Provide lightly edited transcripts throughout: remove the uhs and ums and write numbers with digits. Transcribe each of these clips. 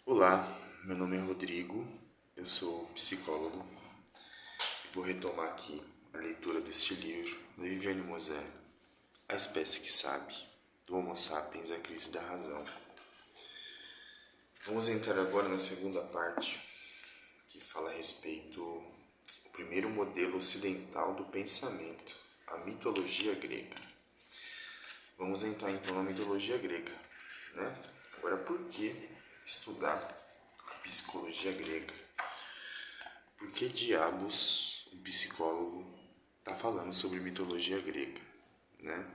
Olá, meu nome é Rodrigo, eu sou psicólogo e vou retomar aqui a leitura deste livro da Viviane Mosé, A Espécie que Sabe, do Homo Sapiens, a Crise da Razão. Vamos entrar agora na segunda parte, que fala a respeito do primeiro modelo ocidental do pensamento, a mitologia grega. Vamos entrar então na mitologia grega, né? Agora, por que estudar a psicologia grega? Por que diabos um psicólogo está falando sobre mitologia grega, né?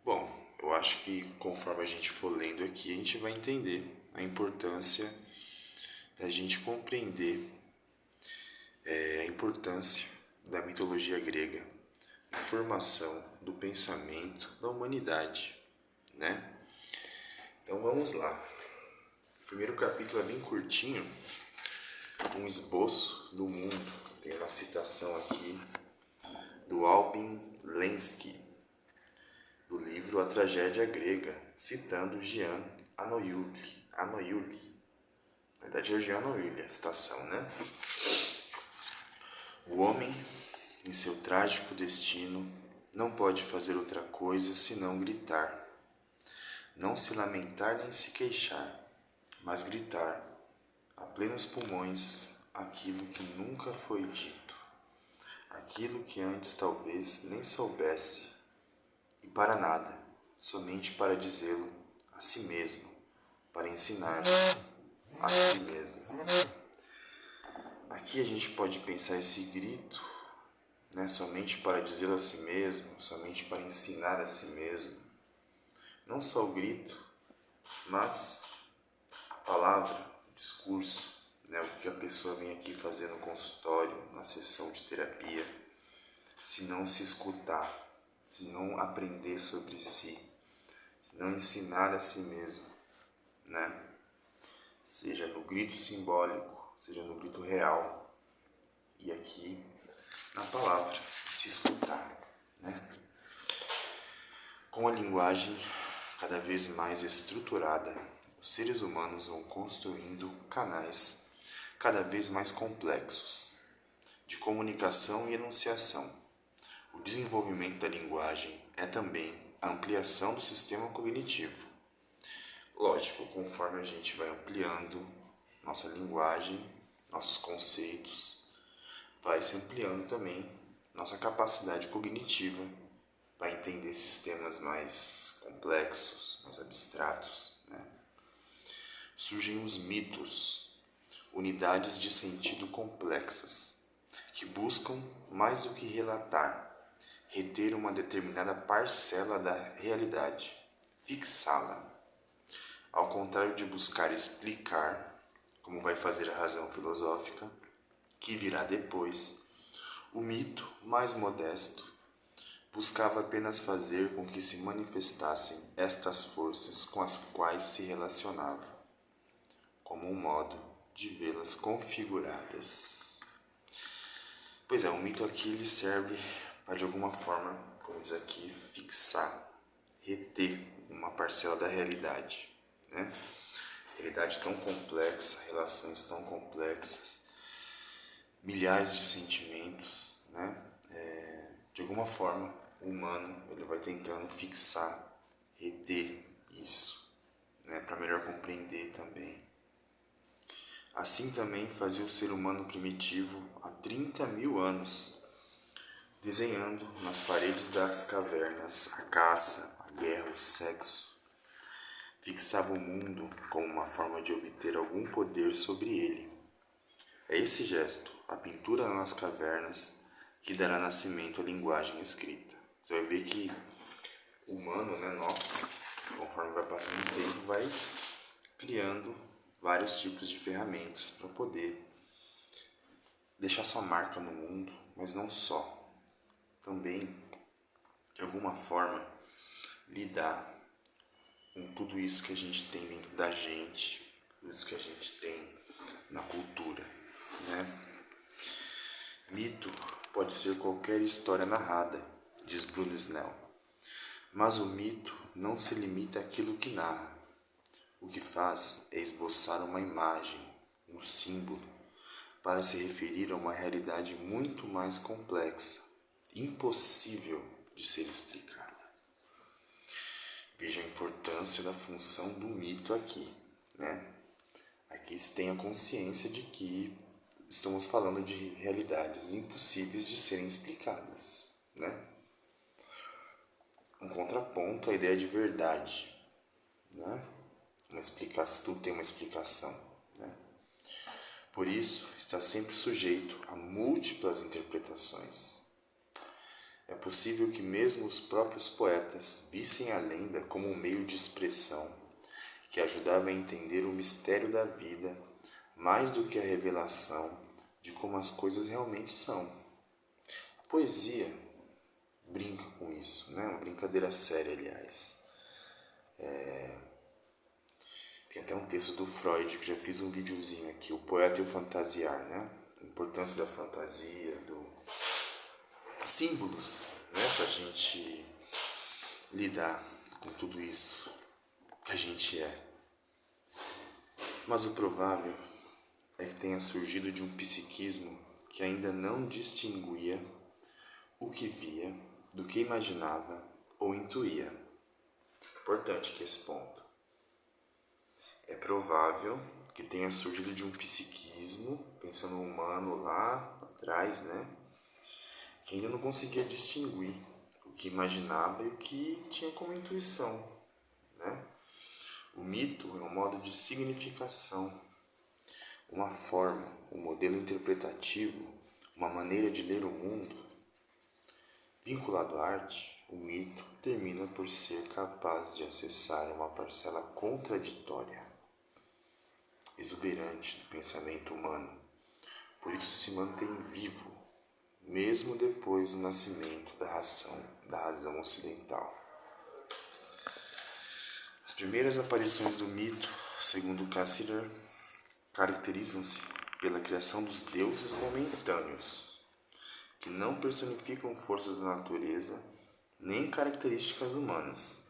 Bom, eu acho que conforme a gente for lendo aqui, a gente vai entender a importância da gente compreender a importância da mitologia grega na formação do pensamento da humanidade, né? Então vamos lá. O primeiro capítulo é bem curtinho, um esboço do mundo. Tem uma citação aqui do Albin Lenski, do livro A Tragédia Grega, citando Jean Anouilh. Na verdade é Jean Anouilh a citação, né? O homem, em seu trágico destino, não pode fazer outra coisa senão gritar. Não se lamentar nem se queixar, mas gritar, a plenos pulmões, aquilo que nunca foi dito, aquilo que antes talvez nem soubesse, e para nada, somente para dizê-lo a si mesmo, para ensinar a si mesmo. Aqui a gente pode pensar esse grito, né, somente para dizê-lo a si mesmo, somente para ensinar a si mesmo. Não só o grito, mas a palavra, o discurso, né, o que a pessoa vem aqui fazer no consultório, na sessão de terapia, se não se escutar, se não aprender sobre si, se não ensinar a si mesmo, né? Seja no grito simbólico, seja no grito real, e aqui na palavra, se escutar, né? Com a linguagem cada vez mais estruturada, os seres humanos vão construindo canais cada vez mais complexos de comunicação e enunciação. O desenvolvimento da linguagem é também a ampliação do sistema cognitivo. Lógico, conforme a gente vai ampliando nossa linguagem, nossos conceitos, vai se ampliando também nossa capacidade cognitiva para entender sistemas mais complexos, mais abstratos, né? Surgem os mitos, unidades de sentido complexas, que buscam mais do que relatar, reter uma determinada parcela da realidade, fixá-la. Ao contrário de buscar explicar, como vai fazer a razão filosófica, que virá depois, o mito, mais modesto, buscava apenas fazer com que se manifestassem estas forças com as quais se relacionava, como um modo de vê-las configuradas. Pois é, o mito aqui ele serve para de alguma forma, como diz aqui, fixar, reter uma parcela da realidade, né? Realidade tão complexa, relações tão complexas, milhares de sentimentos, né? De alguma forma, o humano ele vai tentando fixar, reter isso, né? Para melhor compreender também. Assim também fazia o ser humano primitivo há 30 mil anos, desenhando nas paredes das cavernas a caça, a guerra, o sexo. Fixava o mundo como uma forma de obter algum poder sobre ele. É esse gesto, a pintura nas cavernas, que dará nascimento à linguagem escrita. Você vai ver que o humano, né, nós, conforme vai passando o tempo, vai criando vários tipos de ferramentas para poder deixar sua marca no mundo, mas não só. Também, de alguma forma, lidar com tudo isso que a gente tem dentro da gente, tudo isso que a gente tem na cultura, né? Mito pode ser qualquer história narrada, diz Bruno Snell, mas o mito não se limita àquilo que narra. O que faz é esboçar uma imagem, um símbolo, para se referir a uma realidade muito mais complexa, impossível de ser explicada. Veja a importância da função do mito aqui, né? Aqui se tem a consciência de que estamos falando de realidades impossíveis de serem explicadas, né? Um contraponto à ideia de verdade, né? Uma explicação, tudo tem uma explicação, né? Por isso, está sempre sujeito a múltiplas interpretações. É possível que mesmo os próprios poetas vissem a lenda como um meio de expressão que ajudava a entender o mistério da vida mais do que a revelação de como as coisas realmente são. A poesia brinca com isso, né? Uma brincadeira séria, aliás. Tem até um texto do Freud, que já fiz um videozinho aqui, O Poeta e o Fantasiar, né? A importância da fantasia, do símbolos, né? Pra gente lidar com tudo isso que a gente é. Mas o provável é que tenha surgido de um psiquismo que ainda não distinguia o que via do que imaginava ou intuía. Importante que esse ponto. É provável que tenha surgido de um psiquismo, pensando no humano lá atrás, né? Que ainda não conseguia distinguir o que imaginava e o que tinha como intuição, né? O mito é um modo de significação, uma forma, um modelo interpretativo, uma maneira de ler o mundo. Vinculado à arte, o mito termina por ser capaz de acessar uma parcela contraditória, exuberante do pensamento humano. Por isso se mantém vivo, mesmo depois do nascimento da razão ocidental. As primeiras aparições do mito, segundo Cassirer, caracterizam-se pela criação dos deuses momentâneos, que não personificam forças da natureza nem características humanas,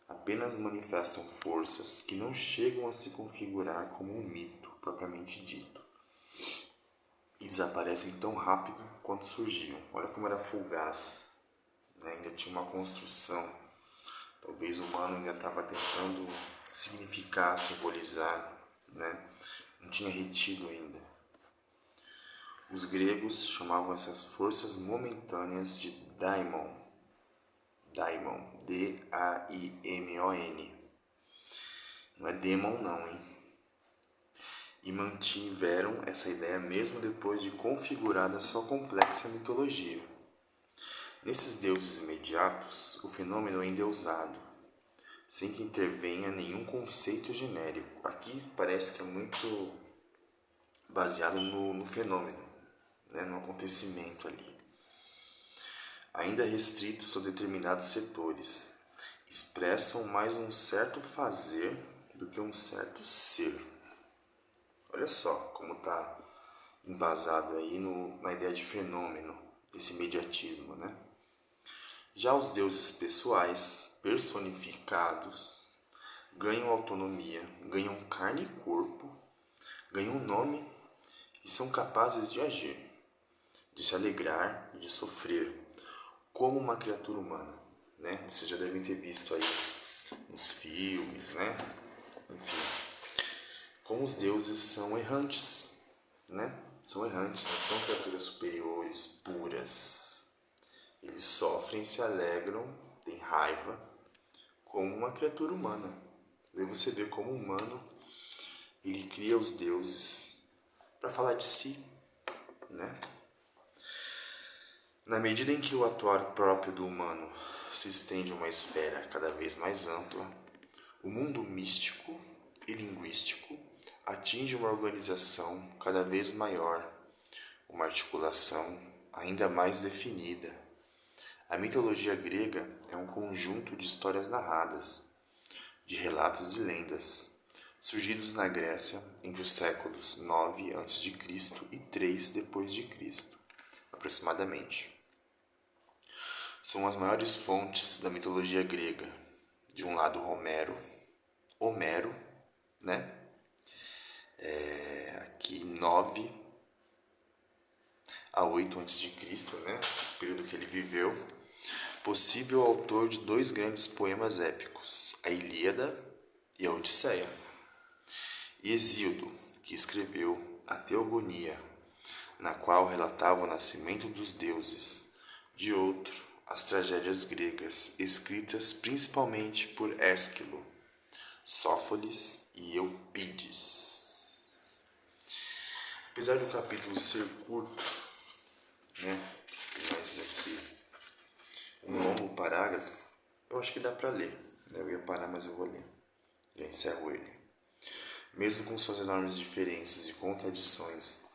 apenas manifestam forças que não chegam a se configurar como um mito propriamente dito. E desaparecem tão rápido quanto surgiam. Olha como era fugaz, né? Ainda tinha uma construção. Talvez o humano ainda estava tentando significar, simbolizar, né? Não tinha retido ainda. Os gregos chamavam essas forças momentâneas de daimon. Daimon, D-A-I-M-O-N. Não é demon não, hein? E mantiveram essa ideia mesmo depois de configurada sua complexa mitologia. Nesses deuses imediatos, o fenômeno é endeusado, sem que intervenha nenhum conceito genérico. Aqui parece que é muito baseado no fenômeno, né, no acontecimento ali. Ainda restritos a determinados setores, expressam mais um certo fazer do que um certo ser. Olha só como está embasado aí na ideia de fenômeno, esse imediatismo, né? Já os deuses pessoais, personificados, ganham autonomia, ganham carne e corpo, ganham nome e são capazes de agir, de se alegrar e de sofrer, como uma criatura humana, né? Vocês já devem ter visto aí nos filmes, né? Enfim, como os deuses são errantes, né? São errantes, não são criaturas superiores, puras. Eles sofrem, se alegram, têm raiva, como uma criatura humana. Daí você vê como o humano, ele cria os deuses para falar de si, né? Na medida em que o atuar próprio do humano se estende a uma esfera cada vez mais ampla, o mundo místico e linguístico atinge uma organização cada vez maior, uma articulação ainda mais definida. A mitologia grega é um conjunto de histórias narradas, de relatos e lendas, surgidos na Grécia entre os séculos 9 a.C. e 3 d.C., aproximadamente. São as maiores fontes da mitologia grega. De um lado, Homero, né? Aqui 9 a 8 a.C., né? O período que ele viveu. Possível autor de 2 grandes poemas épicos, a Ilíada e a Odisseia. E Hesíodo, que escreveu a Teogonia, na qual relatava o nascimento dos deuses. De outro, as tragédias gregas, escritas principalmente por Ésquilo, Sófocles e Eurípides. Apesar do capítulo ser curto, né, mas aqui um longo parágrafo, eu acho que dá para ler. Eu ia parar, mas eu vou ler. Já encerro ele. Mesmo com suas enormes diferenças e contradições,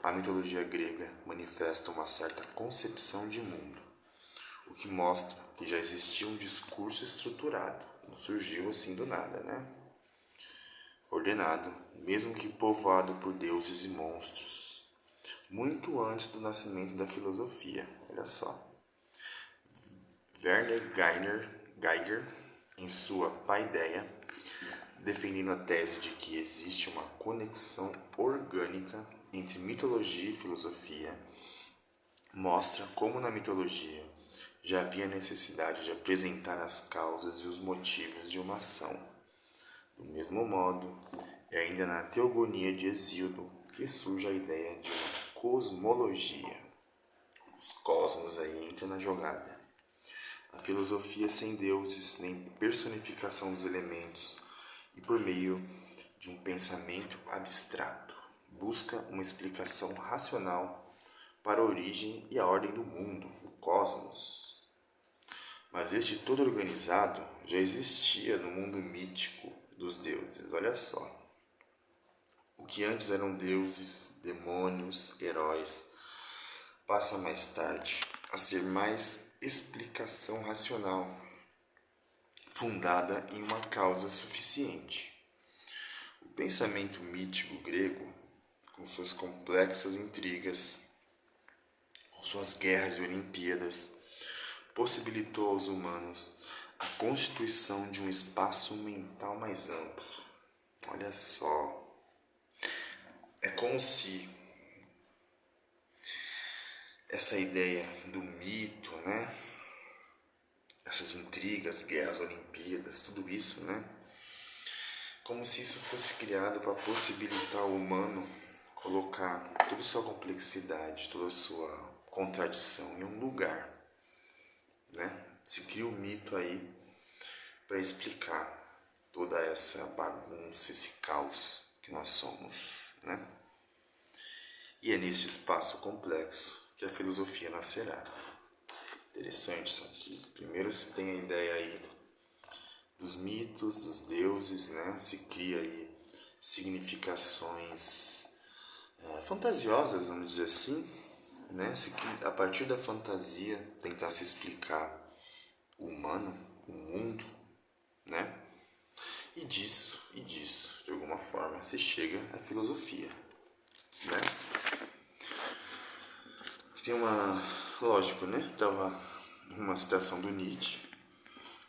a mitologia grega manifesta uma certa concepção de mundo, o que mostra que já existia um discurso estruturado, não surgiu assim do nada, né? Ordenado, mesmo que povoado por deuses e monstros, muito antes do nascimento da filosofia. Olha só. Werner Geiger, em sua Paideia, defendendo a tese de que existe uma conexão orgânica entre mitologia e filosofia, mostra como na mitologia já havia necessidade de apresentar as causas e os motivos de uma ação. Do mesmo modo, é ainda na Teogonia de Hesíodo que surge a ideia de uma cosmologia. Os cosmos aí entram na jogada. A filosofia sem deuses nem personificação dos elementos e por meio de um pensamento abstrato, busca uma explicação racional para a origem e a ordem do mundo, o cosmos. Mas este todo organizado já existia no mundo mítico dos deuses, olha só. O que antes eram deuses, demônios, heróis, passa mais tarde a ser mais explicação racional, fundada em uma causa suficiente. O pensamento mítico grego, com suas complexas intrigas, com suas guerras e olimpíadas, possibilitou aos humanos a constituição de um espaço mental mais amplo. Olha só. É como se essa ideia do mito, né? Essas intrigas, guerras, olimpíadas, tudo isso, né? Como se isso fosse criado para possibilitar o humano colocar toda a sua complexidade, toda a sua contradição em um lugar, né? Se cria um mito aí para explicar toda essa bagunça, esse caos que nós somos, né? E é nesse espaço complexo que a filosofia nascerá. Interessante isso aqui. Primeiro se tem a ideia aí dos mitos, dos deuses, né? Se cria aí significações fantasiosas, vamos dizer assim, né? Se cria, a partir da fantasia, tentar se explicar o humano, o mundo, né? E disso, de alguma forma, se chega à filosofia, né? Tem uma, lógico, né? Tava uma citação do Nietzsche.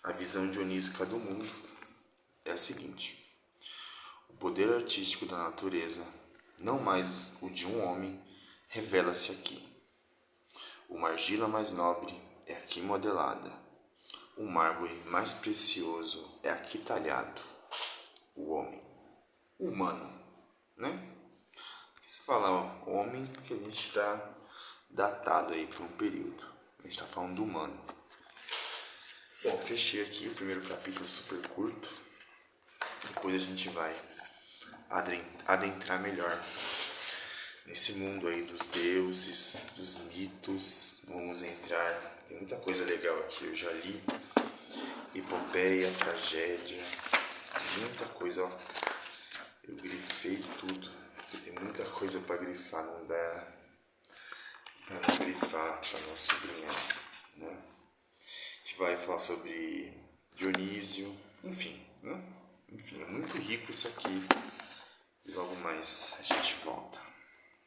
A visão dionísica do mundo é a seguinte: o poder artístico da natureza, não mais o de um homem, revela-se aqui. Uma argila mais nobre é aqui modelada. O mármore mais precioso é aqui talhado. O homem, o humano, né? Porque se falar homem, porque a gente está datado aí por um período. A gente está falando do humano. Bom, fechei aqui o primeiro capítulo super curto. Depois a gente vai adentrar melhor nesse mundo aí dos deuses, dos mitos. Vamos entrar, tem muita coisa legal aqui, eu já li. Epopeia, tragédia, muita coisa, ó. Eu grifei tudo, porque tem muita coisa para grifar, não dá para não grifar, para não sublinhar, né? A gente vai falar sobre Dionísio, enfim, né? Enfim, é muito rico isso aqui. E logo mais a gente volta.